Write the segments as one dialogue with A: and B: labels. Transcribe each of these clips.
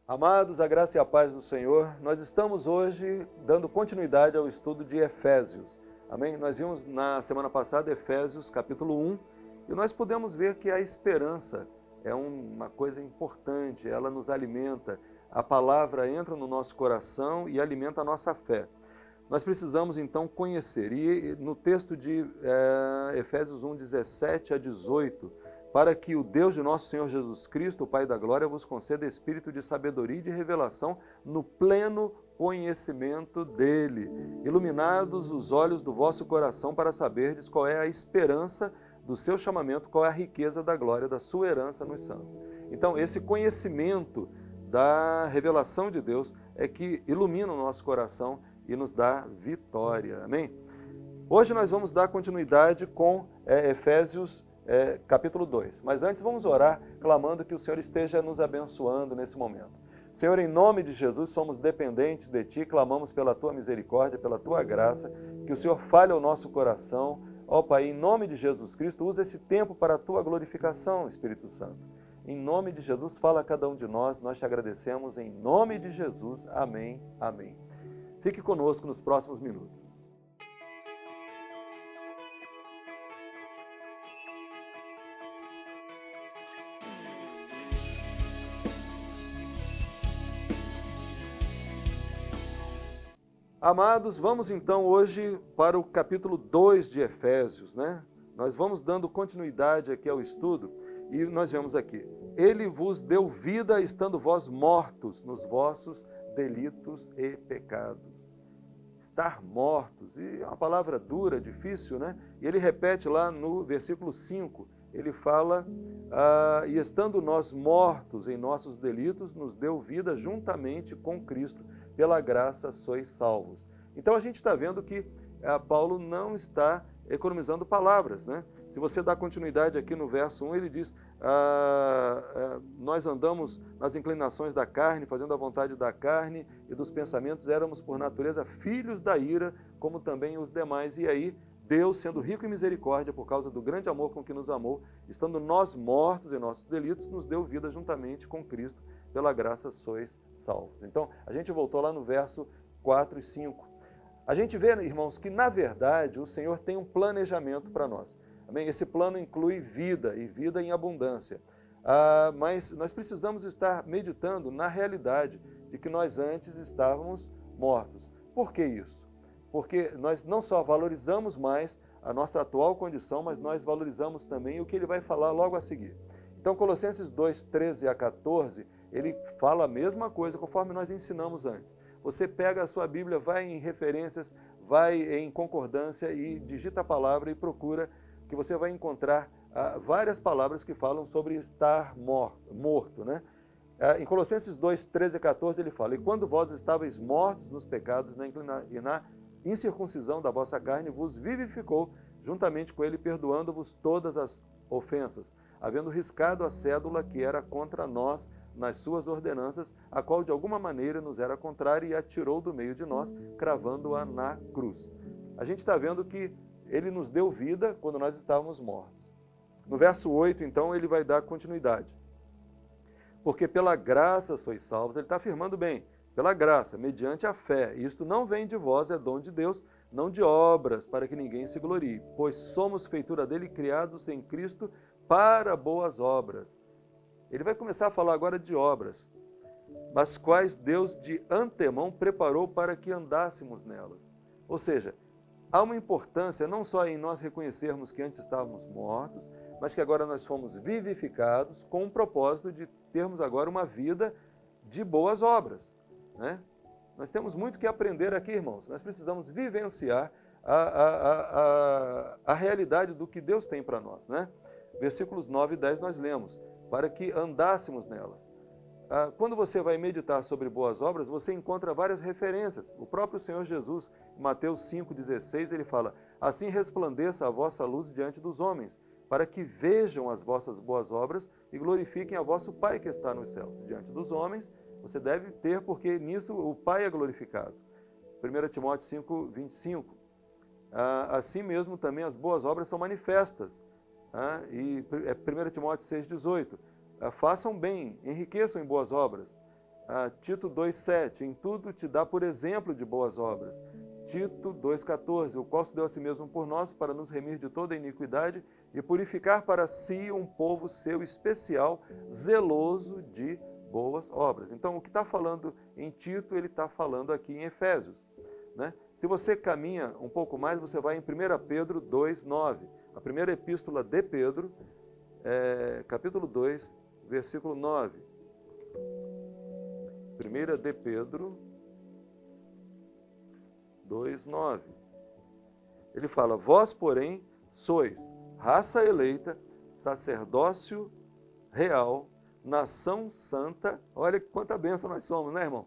A: Amados, a graça e a paz do Senhor, nós estamos hoje dando continuidade ao estudo de Efésios. Amém? Nós vimos na semana passada Efésios capítulo 1 e nós podemos ver que a esperança é uma coisa importante, ela nos alimenta, a palavra entra no nosso coração e alimenta a nossa fé. Nós precisamos então conhecer, e no texto de Efésios 1, 17 a 18, para que o Deus de nosso Senhor Jesus Cristo, o Pai da Glória, vos conceda espírito de sabedoria e de revelação no pleno conhecimento dele, iluminados os olhos do vosso coração para saberdes qual é a esperança do seu chamamento, qual é a riqueza da glória da sua herança nos santos. Então, esse conhecimento da revelação de Deus é que ilumina o nosso coração e nos dá vitória. Amém? Hoje nós vamos dar continuidade com Efésios capítulo 2. Mas antes vamos orar, clamando que o Senhor esteja nos abençoando nesse momento. Senhor, em nome de Jesus, somos dependentes de Ti, clamamos pela Tua misericórdia, pela Tua graça, que o Senhor fale ao nosso coração. Ó Pai, em nome de Jesus Cristo, usa esse tempo para a Tua glorificação, Espírito Santo. Em nome de Jesus, fala a cada um de nós, nós te agradecemos em nome de Jesus. Amém, amém. Fique conosco nos próximos minutos. Amados, vamos então hoje para o capítulo 2 de Efésios, né? Nós vamos dando continuidade aqui ao estudo e nós vemos aqui: Ele vos deu vida estando vós mortos nos vossos delitos e pecados. Estar mortos, e é uma palavra dura, difícil, né? E ele repete lá no versículo 5, ele fala, e estando nós mortos em nossos delitos, nos deu vida juntamente com Cristo, pela graça sois salvos. Então a gente está vendo que Paulo não está economizando palavras, né? Se você dá continuidade aqui no verso 1, ele diz, nós andamos nas inclinações da carne, fazendo a vontade da carne e dos pensamentos, éramos por natureza filhos da ira, como também os demais. E aí, Deus, sendo rico em misericórdia, por causa do grande amor com que nos amou, estando nós mortos em nossos delitos, nos deu vida juntamente com Cristo, pela graça sois salvos. Então, a gente voltou lá no verso 4 e 5. A gente vê, irmãos, que na verdade o Senhor tem um planejamento para nós. Amém? Esse plano inclui vida e vida em abundância. Mas nós precisamos estar meditando na realidade de que nós antes estávamos mortos. Por que isso? Porque nós não só valorizamos mais a nossa atual condição, mas nós valorizamos também o que ele vai falar logo a seguir. Então, Colossenses 2, 13 a 14, ele fala a mesma coisa conforme nós ensinamos antes. Você pega a sua Bíblia, vai em referências, vai em concordância e digita a palavra e procura, que você vai encontrar várias palavras que falam sobre estar morto, né? Em Colossenses 2, 13 a 14, ele fala: E quando vós estáveis mortos nos pecados e na incircuncisão da vossa carne, vos vivificou juntamente com ele, perdoando-vos todas as ofensas, havendo riscado a cédula que era contra nós nas suas ordenanças, a qual de alguma maneira nos era contrária, e a tirou do meio de nós, cravando-a na cruz. A gente está vendo que ele nos deu vida quando nós estávamos mortos. No verso 8, então, ele vai dar continuidade. Porque pela graça sois salvos, ele está afirmando bem, pela graça, mediante a fé. Isto não vem de vós, é dom de Deus, não de obras, para que ninguém se glorie. Pois somos feitura dele, criados em Cristo para boas obras. Ele vai começar a falar agora de obras, mas quais Deus de antemão preparou para que andássemos nelas. Ou seja, há uma importância não só em nós reconhecermos que antes estávamos mortos, mas que agora nós fomos vivificados com o propósito de termos agora uma vida de boas obras, né? Nós temos muito que aprender aqui, irmãos. Nós precisamos vivenciar a realidade do que Deus tem para nós, né? Versículos 9 e 10 nós lemos, para que andássemos nelas. Quando você vai meditar sobre boas obras, você encontra várias referências. O próprio Senhor Jesus, em Mateus 5,16, ele fala: Assim resplandeça a vossa luz diante dos homens, para que vejam as vossas boas obras e glorifiquem a vosso Pai que está nos céus. Diante dos homens, você deve ter, porque nisso o Pai é glorificado. 1 Timóteo 5, 25. Assim mesmo também as boas obras são manifestas. E 1 Timóteo 6, 18. Façam bem, enriqueçam em boas obras, Tito 2,7, em tudo te dá por exemplo de boas obras. Tito 2,14, o qual se deu a si mesmo por nós para nos remir de toda iniquidade e purificar para si um povo seu especial, zeloso de boas obras. Então, o que está falando em Tito, ele está falando aqui em Efésios, né? Se você caminha um pouco mais, você vai em 1 Pedro 2,9. A primeira epístola de Pedro, capítulo 2, versículo 9. 1 de Pedro 2,9. Ele fala, vós, porém, sois raça eleita, sacerdócio real, nação santa. Olha quanta bênção nós somos, né, irmão?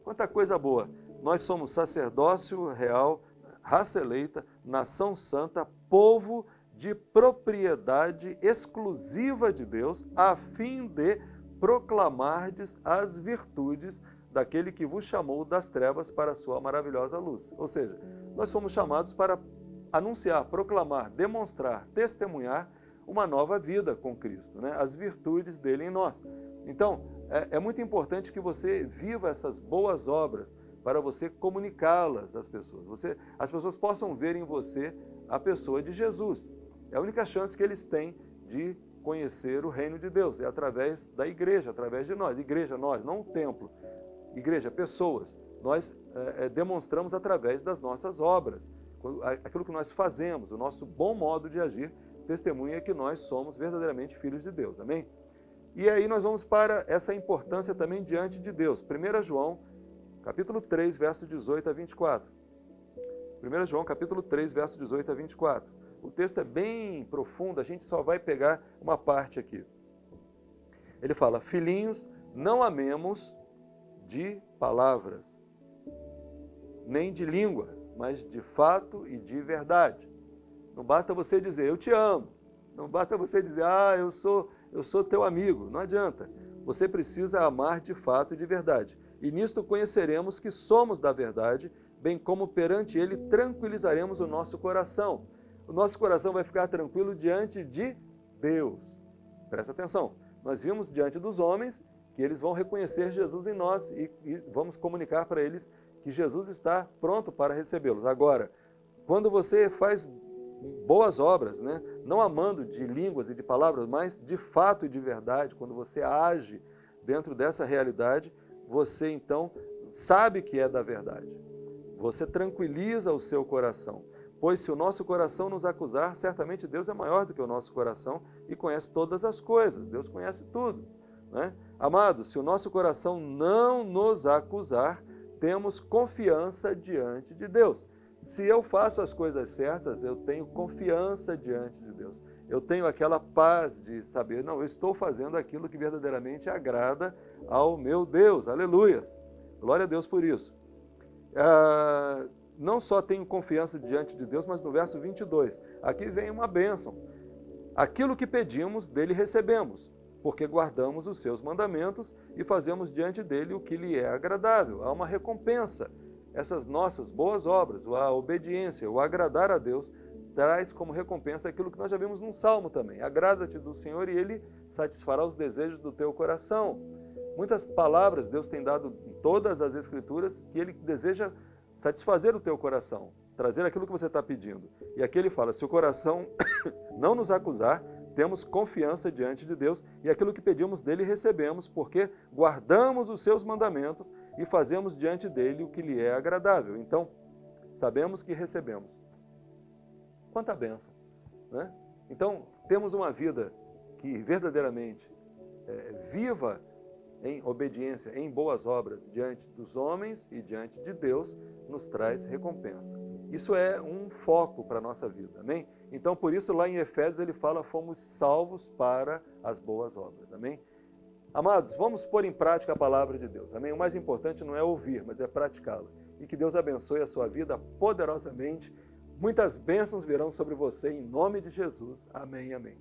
A: Quanta coisa boa. Nós somos sacerdócio real, raça eleita, nação santa, povo de propriedade exclusiva de Deus, a fim de proclamardes as virtudes daquele que vos chamou das trevas para a sua maravilhosa luz. Ou seja, nós fomos chamados para anunciar, proclamar, demonstrar, testemunhar uma nova vida com Cristo, né? As virtudes dele em nós. Então, é muito importante que você viva essas boas obras para você comunicá-las às pessoas. As pessoas possam ver em você a pessoa de Jesus. É a única chance que eles têm de conhecer o reino de Deus, é através da igreja, através de nós. Igreja, nós, não o templo. Igreja, pessoas. Nós demonstramos através das nossas obras, aquilo que nós fazemos, o nosso bom modo de agir, testemunha que nós somos verdadeiramente filhos de Deus. Amém? E aí nós vamos para essa importância também diante de Deus. 1 João, capítulo 3, verso 18 a 24. 1 João, capítulo 3, verso 18 a 24. O texto é bem profundo, a gente só vai pegar uma parte aqui. Ele fala, filhinhos, não amemos de palavras, nem de língua, mas de fato e de verdade. Não basta você dizer, eu te amo. Não basta você dizer, eu sou teu amigo. Não adianta. Você precisa amar de fato e de verdade. E nisto conheceremos que somos da verdade, bem como perante ele tranquilizaremos o nosso coração. O nosso coração vai ficar tranquilo diante de Deus. Presta atenção. Nós vimos diante dos homens que eles vão reconhecer Jesus em nós e vamos comunicar para eles que Jesus está pronto para recebê-los. Agora, quando você faz boas obras, né? Não amando de línguas e de palavras, mas de fato e de verdade, quando você age dentro dessa realidade, você então sabe que é da verdade. Você tranquiliza o seu coração. Pois se o nosso coração nos acusar, certamente Deus é maior do que o nosso coração e conhece todas as coisas. Deus conhece tudo, né? Amados, se o nosso coração não nos acusar, temos confiança diante de Deus. Se eu faço as coisas certas, eu tenho confiança diante de Deus. Eu tenho aquela paz de saber, não, eu estou fazendo aquilo que verdadeiramente agrada ao meu Deus. Aleluias! Glória a Deus por isso. Não só tenho confiança diante de Deus, mas no verso 22, aqui vem uma bênção. Aquilo que pedimos, dele recebemos, porque guardamos os seus mandamentos e fazemos diante dele o que lhe é agradável. Há uma recompensa. Essas nossas boas obras, a obediência, o agradar a Deus, traz como recompensa aquilo que nós já vimos num salmo também. Agrada-te do Senhor e ele satisfará os desejos do teu coração. Muitas palavras Deus tem dado em todas as Escrituras que ele deseja satisfazer o teu coração, trazer aquilo que você está pedindo. E aqui ele fala, se o coração não nos acusar, temos confiança diante de Deus e aquilo que pedimos dele recebemos, porque guardamos os seus mandamentos e fazemos diante dele o que lhe é agradável. Então, sabemos que recebemos. Quanta bênção, né? Então, temos uma vida que verdadeiramente viva em obediência, em boas obras, diante dos homens e diante de Deus, nos traz recompensa. Isso é um foco para a nossa vida, amém? Então, por isso, lá em Efésios, ele fala, fomos salvos para as boas obras, amém? Amados, vamos pôr em prática a palavra de Deus, amém? O mais importante não é ouvir, mas é praticá-la. E que Deus abençoe a sua vida poderosamente. Muitas bênçãos virão sobre você, em nome de Jesus. Amém, amém.